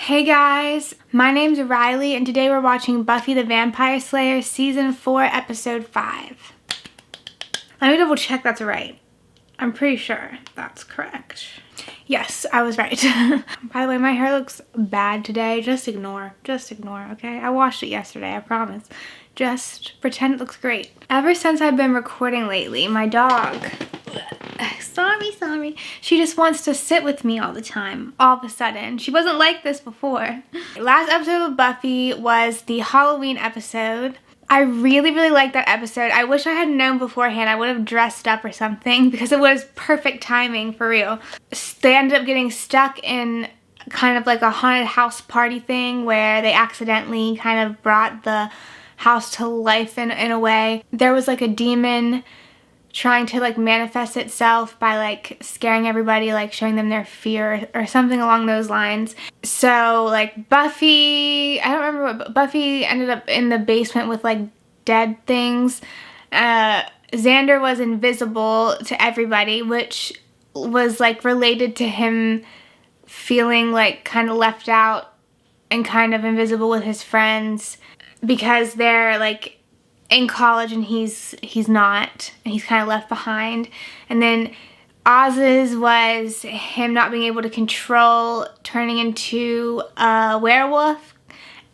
Hey guys, my name's Riley and today we're watching Buffy the Vampire Slayer Season 4, Episode 5. Let me double check that's right. I'm pretty sure that's correct. Yes, I was right. By the way, my hair looks bad today. Just ignore, okay? I washed it yesterday, I promise. Just pretend it looks great. Ever since I've been recording lately, my dog, sorry, she just wants to sit with me all the time, all of a sudden. She wasn't like this before. Last episode of Buffy was the Halloween episode. I really liked that episode. I wish I had known beforehand. I would have dressed up or something because it was perfect timing, for real. They ended up getting stuck in kind of like a haunted house party thing where they accidentally kind of brought the house to life in a way. There was like a demon trying to like manifest itself by like scaring everybody, like showing them their fear or something along those lines. So like Buffy, I don't remember what, but Buffy ended up in the basement with like dead things. Xander was invisible to everybody, which was like related to him feeling like kind of left out and kind of invisible with his friends because they're like in college and he's not, and he's kind of left behind. And then Oz's was him not being able to control turning into a werewolf,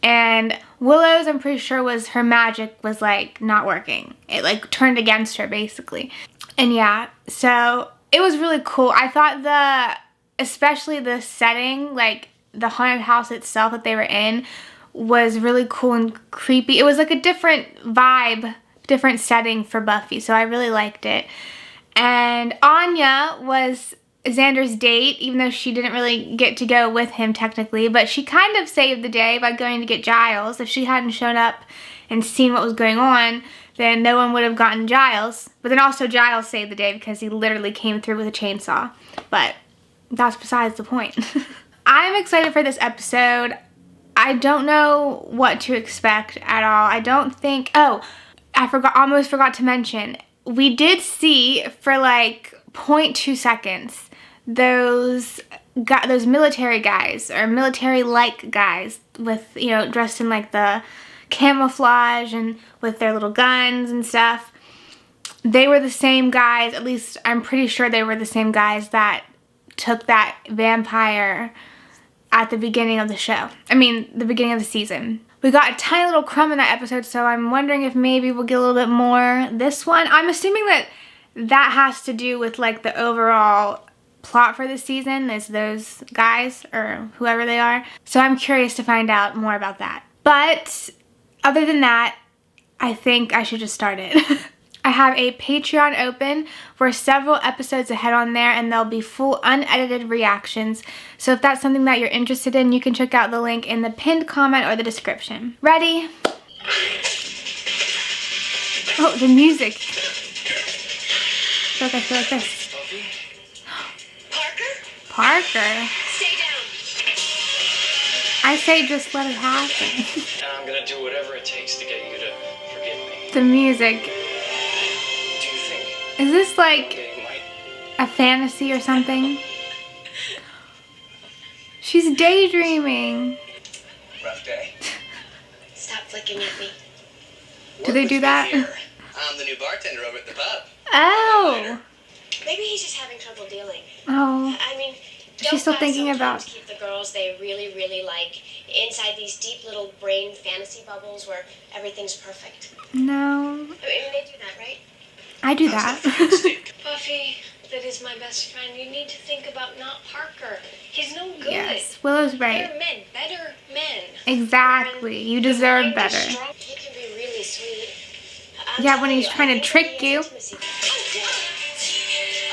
and Willow's, I'm pretty sure, was her magic was like not working. It like turned against her basically. And yeah, so it was really cool. I thought especially the setting, like the haunted house itself that they were in, was really cool and creepy. It was like a different vibe, different setting for Buffy, so I really liked it. And Anya was Xander's date, even though she didn't really get to go with him technically, but she kind of saved the day by going to get Giles. If she hadn't shown up and seen what was going on, then no one would have gotten Giles. But then also Giles saved the day because he literally came through with a chainsaw. But that's besides the point. I'm excited for this episode. I don't know what to expect at all. I don't think, oh, almost forgot to mention, we did see for like 0.2 seconds those military guys, or military-like guys with, you know, dressed in like the camouflage and with their little guns and stuff. They were the same guys, at least I'm pretty sure they were the same guys that took that vampire at the beginning of the show. I mean, the beginning of the season. We got a tiny little crumb in that episode, so I'm wondering if maybe we'll get a little bit more this one. I'm assuming that has to do with like the overall plot for this season, is those guys or whoever they are. So I'm curious to find out more about that. But other than that, I think I should just start it. I have a Patreon open for several episodes ahead on there, and there'll be full unedited reactions. So if that's something that you're interested in, you can check out the link in the pinned comment or the description. Ready? Oh, the music. I feel like this. Parker? Stay down. I say just let it happen. I'm gonna do whatever it takes to get you to forgive me. The music. Is this like a fantasy or something? She's daydreaming. Rough day. Stop flicking at me. Do they do that? I'm the new bartender over at the pub. Oh. Maybe he's just having trouble dealing. Oh. I mean, She's still thinking about. Keep the girls they really like inside these deep little brain fantasy bubbles where everything's perfect. No. I mean, they do that, right? I do that. Buffy, that is my best friend. You need to think about not Parker. He's no good. Yes, Willow's right. Better men. Exactly. You deserve better. He can be really sweet. Yeah, when he's trying to trick you.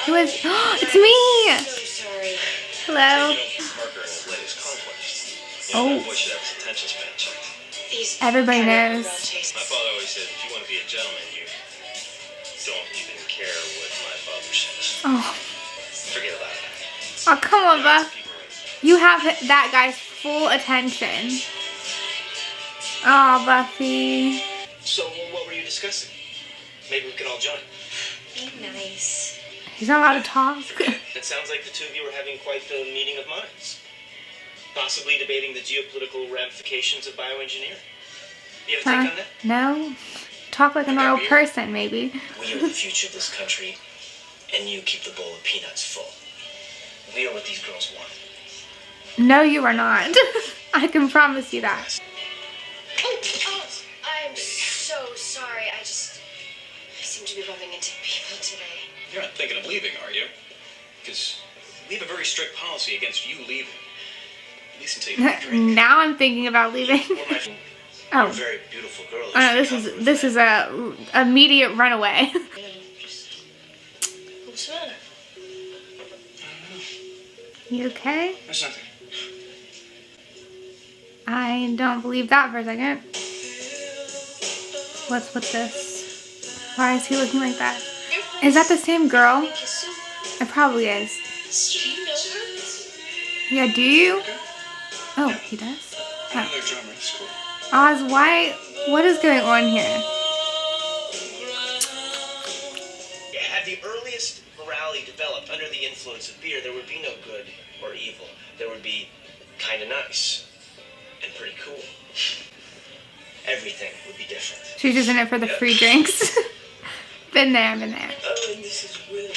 Who is? It's me. I'm so sorry. Hello. Oh. Everybody knows. My father always said, if you want to be a gentleman, you don't even care what my father says. Oh. Forget about it. Oh, come on, Buff. You have that guy's full attention. Oh, Buffy. So, what were you discussing? Maybe we can all join. Be nice. He's not allowed to talk. It sounds like the two of you are having quite the meeting of minds. Possibly debating the geopolitical ramifications of bioengineering. You have a take on that? No. Talk like a normal person, maybe. We are the future of this country, and you keep the bowl of peanuts full. We are what these girls want. No, you are not. I can promise you that. Oh, I'm so sorry. I seem to be bumping into people today. You're not thinking of leaving, are you? Because we have a very strict policy against you leaving. At least until you drink. Now I'm thinking about leaving. You're a very beautiful girl. Oh no, this is a immediate runaway. What's the matter? You okay? There's nothing. I don't believe that for a second. What's with this? Why is he looking like that? Is that the same girl? It probably is. Do you know her? Yeah, do you? Oh, he does? I know their drummer. It's cool. Oz, why? What is going on here? Had the earliest morality developed under the influence of beer, there would be no good or evil. There would be kind of nice and pretty cool. Everything would be different. She's just in it for the free drinks. Been there. Oh, and this is really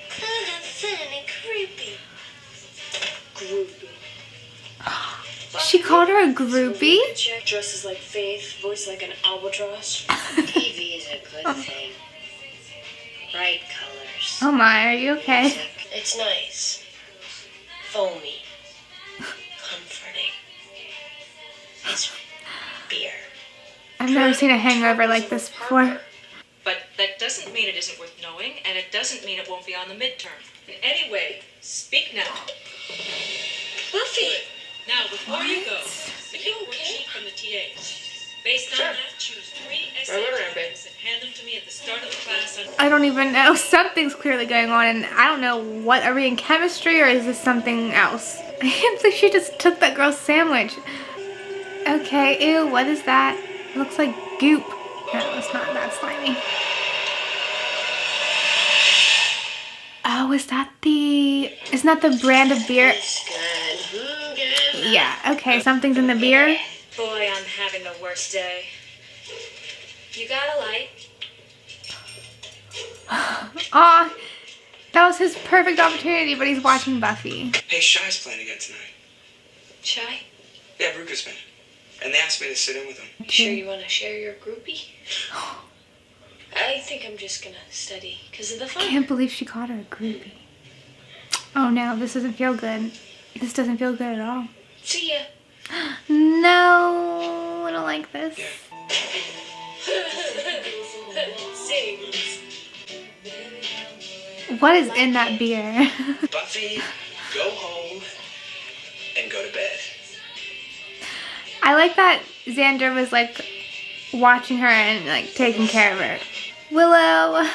Kind of thin and creepy. Groupie. She called her a groupie? Dresses like Faith, voice like an albatross. TV is a good thing. Bright colors. Oh my, are you okay? It's nice. Foamy. Comforting. It's beer. I've never seen a hangover like this before. But that doesn't mean it isn't worth knowing, and it doesn't mean it won't be on the midterm. Anyway, speak now. Buffy! Now, before you go, the worksheet from the TAs. Based on that, choose 3 essay topics and hand them to me at the start of the class. I don't even know. Something's clearly going on, and I don't know what. Are we in chemistry, or is this something else? I can't believe she just took that girl's sandwich. Okay, ew, what is that? It looks like goop. No, it's not that slimy. Oh, isn't that the brand of beer? Yeah, okay, something's in the beer. Boy, I'm having the worst day. You got a light? Aw, that was his perfect opportunity, but he's watching Buffy. Hey, Shy's playing again tonight. Shy? Yeah, Ruka's been. And they asked me to sit in with them. Sure you want to share your groupie? I think I'm just gonna study because of the I fun. can't believe she called her a groupie. Oh no, this doesn't feel good. This doesn't feel good at all. See ya. No, I don't like this. Sings. What is in that beer? Buffy, go home and go to bed. I like that Xander was like watching her and like taking care of her. Willow,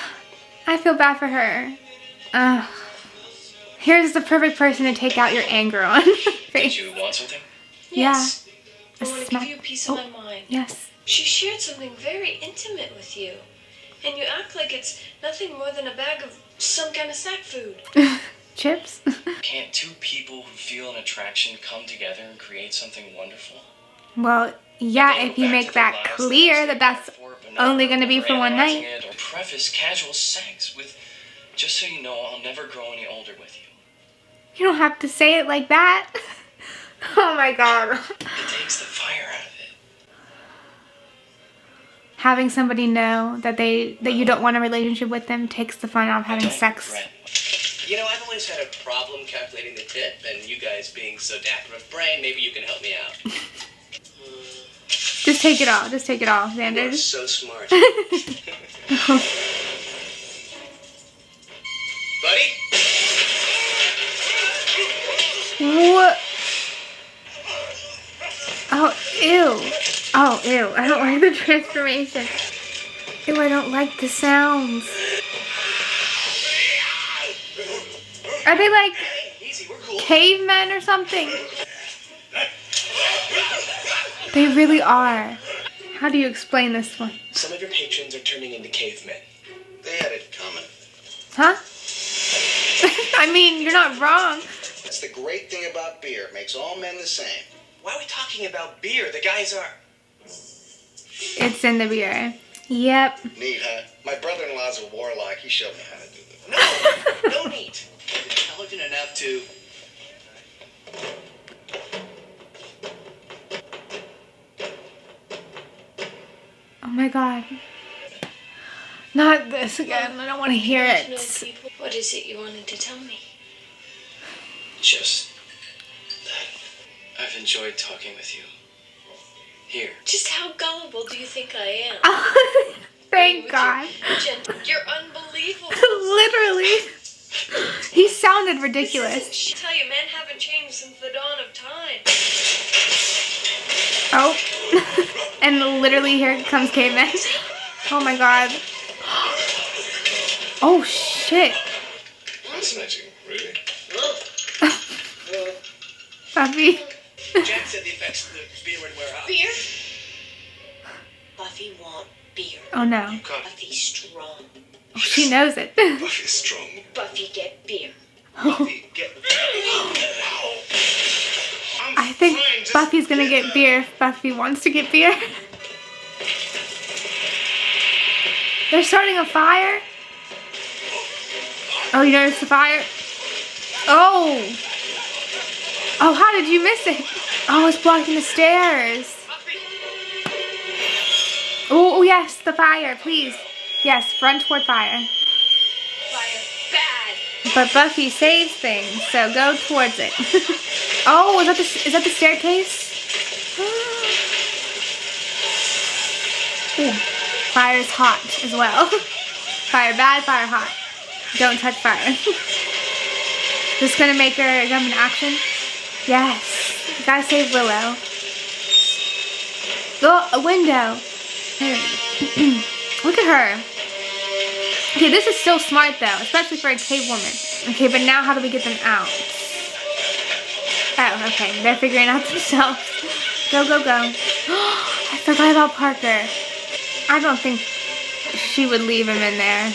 I feel bad for her. Here's the perfect person to take out your anger on. Did you want something? Yes. Yeah. I want to give you a piece of my mind. Yes. She shared something very intimate with you. And you act like it's nothing more than a bag of some kind of snack food. Chips? Can't two people who feel an attraction come together and create something wonderful? Well, yeah, if you make that clear that that's only going to be for one night. Or preface casual sex with, just so you know, I'll never grow any older with you. You don't have to say it like that. Oh my god. It takes the fire out of it. Having somebody know that you don't want a relationship with them takes the fun out of having sex. You know, I've always had a problem calculating the tip, and you guys being so dapper of brain, maybe you can help me out. Just take it all. Just take it all, You're Xander. so smart. Buddy? What? Oh, ew. Oh, ew. I don't like the transformation. Ew, I don't like the sounds. Are they like Easy, we're cool. cavemen or something? They really are. How do you explain this one? Some of your patrons are turning into cavemen. They had it coming. Huh? I mean, you're not wrong. That's the great thing about beer. It makes all men the same. Why are we talking about beer? The guys are... It's in the beer. Yep. Neat, huh? My brother-in-law's a warlock. He showed me how to do this. No need. Intelligent enough to... Oh my god. Not this again. I don't want to hear it. What is it you wanted to tell me? Just that I've enjoyed talking with you. Here. Just how gullible do you think I am? Thank God. You're unbelievable. Literally. He sounded ridiculous. I tell you, men haven't changed since the dawn of time. Oh. And literally here comes caveman. Oh my god. Oh shit. Fascinating, really. Buffy. Jack said the effects of the beer would wear off. Beer? Buffy want beer. Oh no. Buffy strong. Oh, she knows it. Buffy's strong. Buffy get beer. Buffy, get... I think Buffy's gonna get beer if Buffy wants to get beer. They're starting a fire? Oh, you noticed the fire? Oh! Oh, how did you miss it? Oh, it's blocking the stairs. Oh, yes, the fire, please. Yes, run toward fire. Fire bad. But Buffy saves things, so go towards it. Oh, is that the staircase? Ooh, fire's hot as well. Fire bad, fire hot. Don't touch fire. This gonna make her jump into action? Yes. You gotta save Willow. Oh, a window. Look at her. Okay, this is still smart though, especially for a cave woman. Okay, but now how do we get them out? Oh, okay, they're figuring it out themselves. Go, go, go. I forgot about Parker. I don't think she would leave him in there.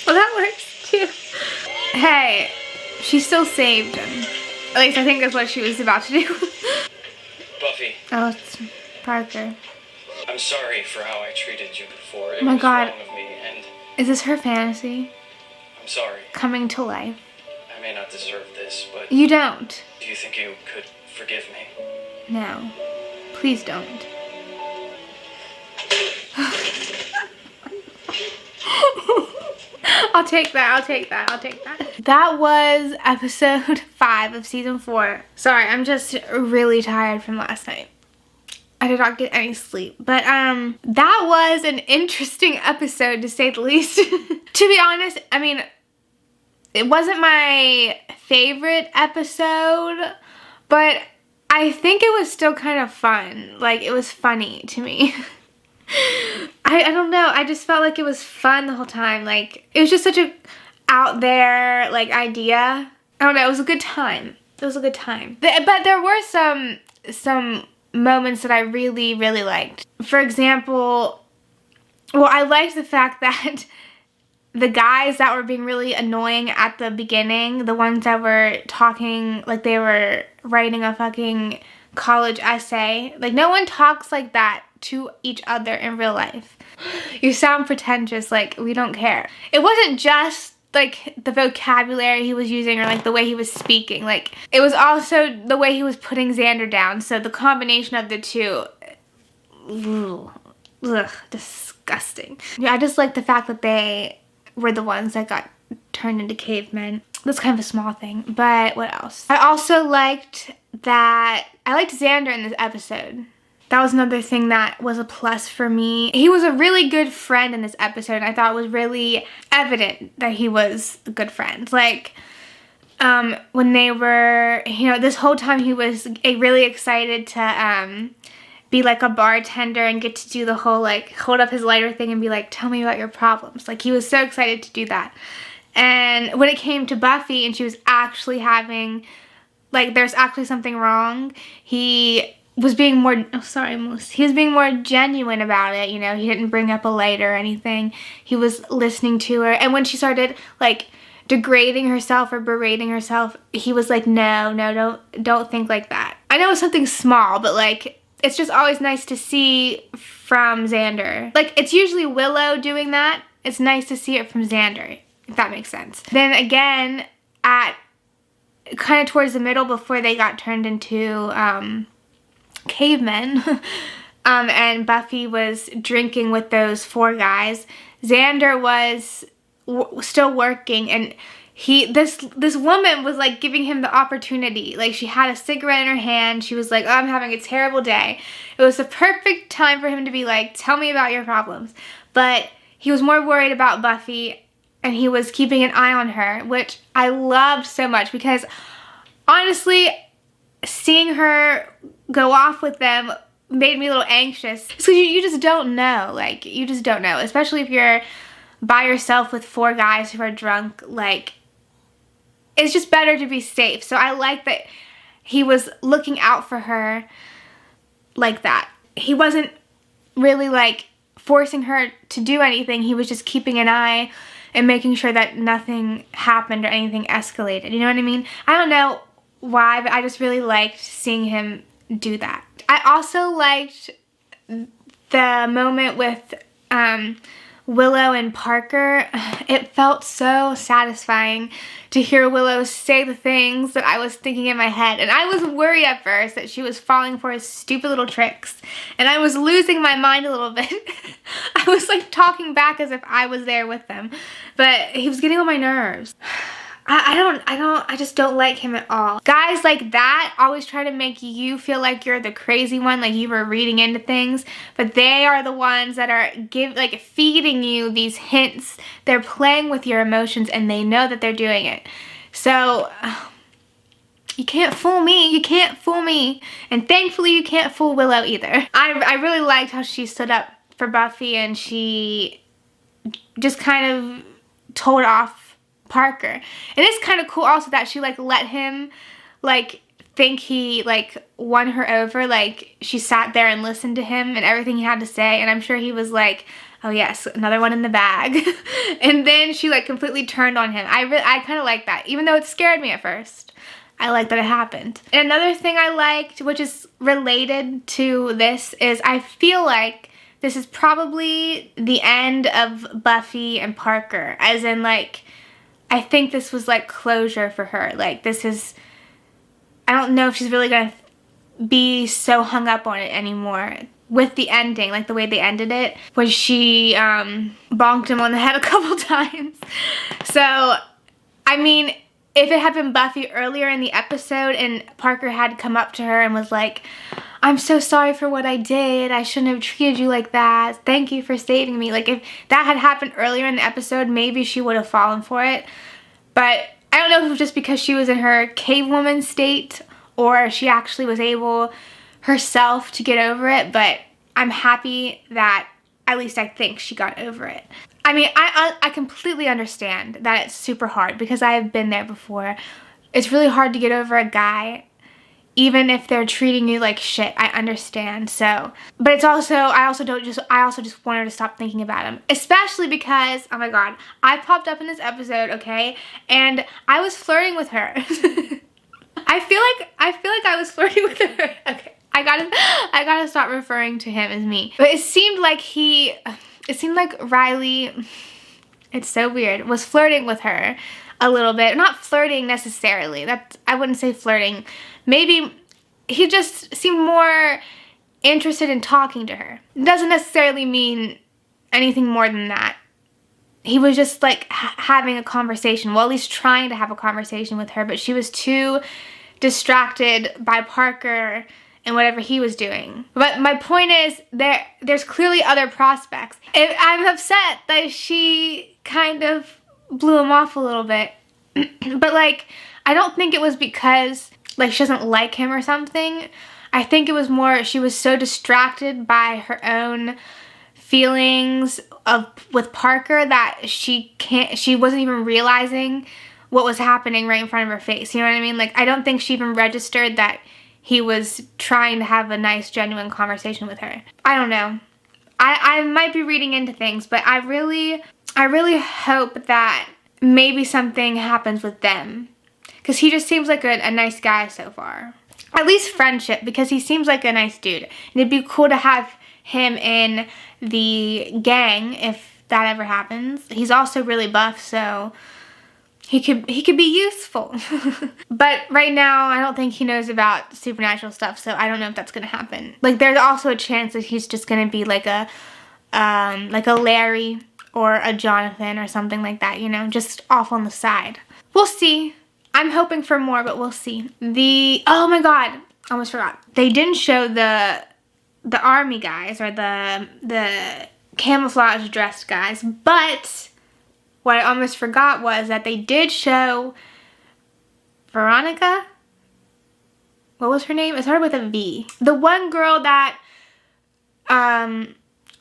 Well, that works too. Hey, she still saved him. At least I think that's what she was about to do. Buffy, Oh, it's Parker. I'm sorry for how I treated you before. It Oh my was God. wrong of me, and Is this her fantasy? I'm sorry. Coming to life. I may not deserve this, but You don't. do you think you could forgive me? No. Please don't. I'll take that. I'll take that. I'll take that. That was episode 5 of season 4. Sorry, I'm just really tired from last night. I did not get any sleep. But that was an interesting episode to say the least. To be honest, I mean, it wasn't my favorite episode, but I think it was still kind of fun. Like, it was funny to me. I don't know. I just felt like it was fun the whole time. Like, it was just such a out there, like, idea. I don't know. It was a good time. It was a good time. But there were some moments that I really, really liked. For example, well, I liked the fact that the guys that were being really annoying at the beginning, the ones that were talking like they were writing a fucking college essay, like, no one talks like that to each other in real life. You sound pretentious, like, we don't care. It wasn't just like the vocabulary he was using or like the way he was speaking, like, it was also the way he was putting Xander down. So the combination of the two, ugh, disgusting. Yeah, I just like the fact that they were the ones that got turned into cavemen. That's kind of a small thing, but what else? I also liked that I liked Xander in this episode. That was another thing that was a plus for me. He was a really good friend in this episode, and I thought it was really evident that he was a good friend. Like, when they were, you know, this whole time he was really excited to be like a bartender and get to do the whole, like, hold up his lighter thing and be like, tell me about your problems. Like, he was so excited to do that. And when it came to Buffy and she was actually having, like, there's actually something wrong, he was being more, oh sorry Moose, he was being more genuine about it, you know, he didn't bring up a lighter or anything. He was listening to her, and when she started like degrading herself or berating herself, he was like, no, don't think like that. I know it's something small, but like, it's just always nice to see from Xander. Like, it's usually Willow doing that. It's nice to see it from Xander, if that makes sense. Then again, at kind of towards the middle, before they got turned into cavemen, and Buffy was drinking with those 4 guys, Xander was still working, and this woman was like giving him the opportunity. Like, she had a cigarette in her hand. She was like, oh, I'm having a terrible day. It was the perfect time for him to be like, tell me about your problems. But he was more worried about Buffy, and he was keeping an eye on her, which I loved so much, because honestly, seeing her go off with them made me a little anxious. So you just don't know. Like, you just don't know, especially if you're by yourself with 4 guys who are drunk. Like, it's just better to be safe. So I like that he was looking out for her like that. He wasn't really like forcing her to do anything. He was just keeping an eye and making sure that nothing happened or anything escalated. You know what I mean? I don't know why, but I just really liked seeing him do that. I also liked the moment with Willow and Parker. It felt so satisfying to hear Willow say the things that I was thinking in my head. And I was worried at first that she was falling for his stupid little tricks. And I was losing my mind a little bit. I was like talking back as if I was there with them. But he was getting on my nerves. I just don't like him at all. Guys like that always try to make you feel like you're the crazy one, like you were reading into things, but they are the ones that are feeding you these hints. They're playing with your emotions, and they know that they're doing it. So you can't fool me. You can't fool me. And thankfully you can't fool Willow either. I really liked how she stood up for Buffy, and she just kind of told off Parker. And it's kind of cool also that she like let him like think he like won her over. Like, she sat there and listened to him and everything he had to say, and I'm sure he was like, oh yes, another one in the bag. And then she like completely turned on him. I kind of like that, even though it scared me at first. I like that it happened. And another thing I liked, which is related to this, is I feel like this is probably the end of Buffy and Parker, as in like, I think this was like closure for her. Like, this is, I don't know if she's really gonna be so hung up on it anymore with the ending, like the way they ended it, when she bonked him on the head a couple times. So, I mean, if it had been Buffy earlier in the episode and Parker had come up to her and was like, I'm so sorry for what I did. I shouldn't have treated you like that. Thank you for saving me. Like, if that had happened earlier in the episode, maybe she would have fallen for it. But I don't know if it was just because she was in her cavewoman state, or she actually was able herself to get over it. But I'm happy that at least I think she got over it. I mean, I completely understand that it's super hard, because I have been there before. It's really hard to get over a guy, even if they're treating you like shit. I understand. So, but it's also, I also just want her to stop thinking about him, especially because, oh my god, I popped up in this episode, okay, and I was flirting with her. I feel like I was flirting with her. Okay, I gotta stop referring to him as me. But it seemed like Riley, it's so weird, was flirting with her a little bit. Not flirting necessarily. I wouldn't say flirting. Maybe he just seemed more interested in talking to her. It doesn't necessarily mean anything more than that. He was just like having a conversation, well, at least trying to have a conversation with her, but she was too distracted by Parker and whatever he was doing. But my point is, there's clearly other prospects. I'm upset that she kind of blew him off a little bit. But like, I don't think it was because like she doesn't like him or something. I think it was more she was so distracted by her own feelings with Parker that she wasn't even realizing what was happening right in front of her face. You know what I mean? Like, I don't think she even registered that he was trying to have a nice, genuine conversation with her. I don't know. I might be reading into things, but I really hope that maybe something happens with them. Because he just seems like a nice guy so far. At least friendship, because he seems like a nice dude. And it'd be cool to have him in the gang if that ever happens. He's also really buff, so he could be useful. But right now, I don't think he knows about supernatural stuff, so I don't know if that's gonna happen. Like, there's also a chance that he's just gonna be like a Larry or a Jonathan or something like that, you know, just off on the side. We'll see. I'm hoping for more, but we'll see. Oh my god, almost forgot. They didn't show the army guys or the camouflage dressed guys, but what I almost forgot was that they did show Veronica. What was her name? It started with a V. The one girl that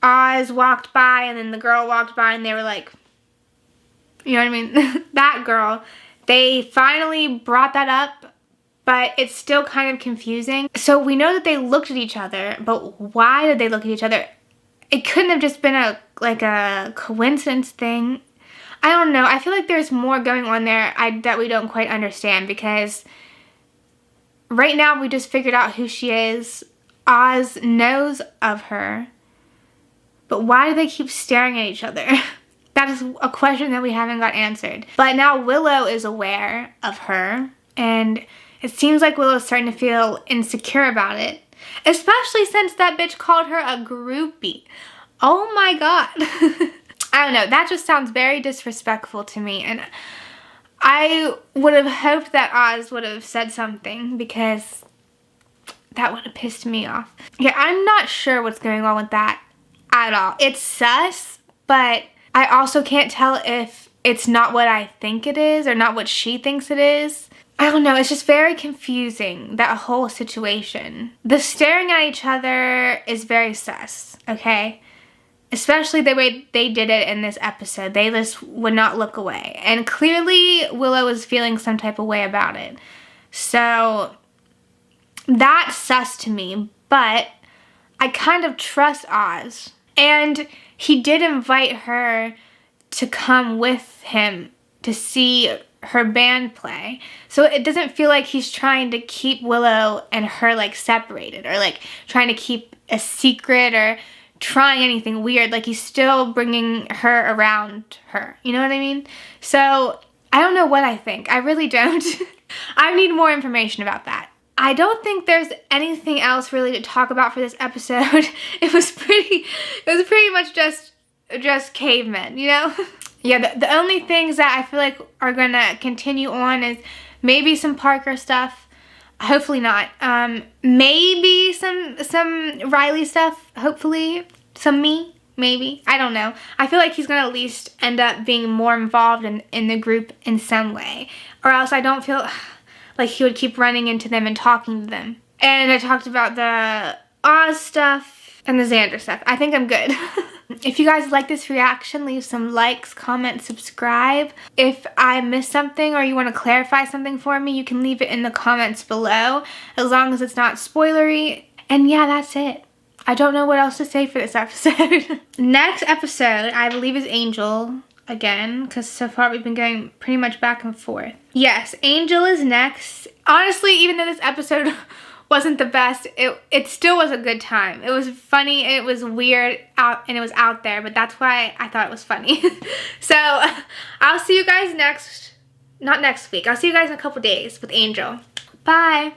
Oz walked by, and then the girl walked by and they were like, you know what I mean? That girl. They finally brought that up, but it's still kind of confusing. So we know that they looked at each other, but why did they look at each other? It couldn't have just been a coincidence thing. I don't know. I feel like there's more going on there that we don't quite understand, because right now we just figured out who she is. Oz knows of her, but why do they keep staring at each other? That is a question that we haven't got answered. But now Willow is aware of her, and it seems like Willow's starting to feel insecure about it, especially since that bitch called her a groupie. Oh my god. I don't know, that just sounds very disrespectful to me, and I would have hoped that Oz would have said something, because that would have pissed me off. Yeah, I'm not sure what's going on with that at all. It's sus, but I also can't tell if it's not what I think it is or not what she thinks it is. I don't know, it's just very confusing, that whole situation. The staring at each other is very sus, okay? Especially the way they did it in this episode. They just would not look away. And clearly Willow was feeling some type of way about it. So that's sus to me, but I kind of trust Oz. And he did invite her to come with him to see her band play. So it doesn't feel like he's trying to keep Willow and her like separated, or like trying to keep a secret, or trying anything weird. Like, he's still bringing her around her. You know what I mean? So I don't know what I think. I really don't. I need more information about that. I don't think there's anything else really to talk about for this episode. It was pretty much just cavemen, you know? Yeah, the only things that I feel like are gonna continue on is maybe some Parker stuff. Hopefully not. Maybe some Riley stuff, hopefully. Some me, maybe. I don't know. I feel like he's gonna at least end up being more involved in the group in some way. Or else I don't feel like he would keep running into them and talking to them. And I talked about the Oz stuff and the Xander stuff. I think I'm good. If you guys like this reaction, leave some likes, comments, subscribe. If I missed something or you want to clarify something for me, you can leave it in the comments below, as long as it's not spoilery. And yeah, that's it. I don't know what else to say for this episode. Next episode, I believe, is Angel again, because so far we've been going pretty much back and forth. Yes, Angel is next. Honestly, even though this episode wasn't the best, it still was a good time. It was funny, it was weird, and it was out there, but that's why I thought it was funny. So I'll see you guys not next week. I'll see you guys in a couple days with Angel. Bye.